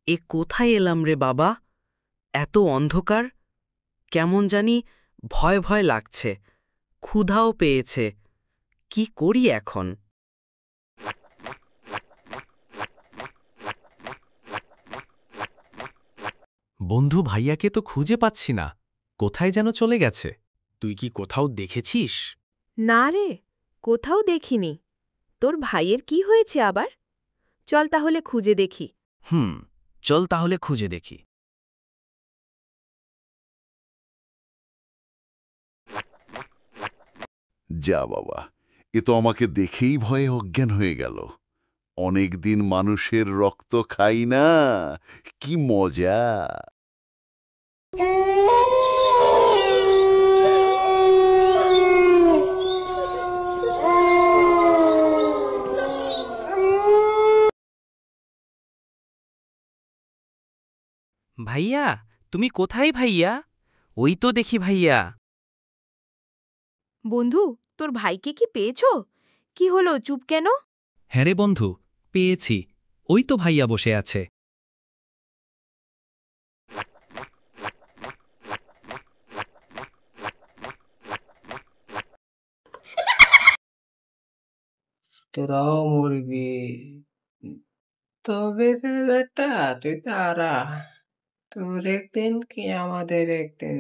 এ কোথায় এলাম রে বাবা? এত অন্ধকার, কেমন জানি ভয় ভয় লাগছে, ক্ষুধাও পেয়েছে। কি করি এখন? বন্ধু ভাইয়াকে তো খুঁজে পাচ্ছি না, কোথায় যেন চলে গেছে। তুই কি কোথাও দেখেছিস? না রে, কোথাও দেখিনি। তোর ভাইয়ের কি হয়েছে আবার? চল তাহলে খুঁজে দেখি। চল তাহলে খুঁজে দেখি। যা বাবা, এ তো আমাকে দেখেই ভয়ে অজ্ঞান হয়ে গেল। অনেকদিন মানুষের রক্ত খাই না, কি মজা! ভাইয়া, তুমি কোথায় ভাইয়া? ওই তো দেখি ভাইয়া। বন্ধু, তোর ভাইকে কি পেয়েছ? কি হলো, চুপ কেন? হ্যাঁ রে বন্ধু, পেয়েছি। ওই তো ভাইয়া বসে আছে। তোরাও মরবি। তবে রে বেটা, তুই তারা, তোর একদিন কি আমাদের একদিন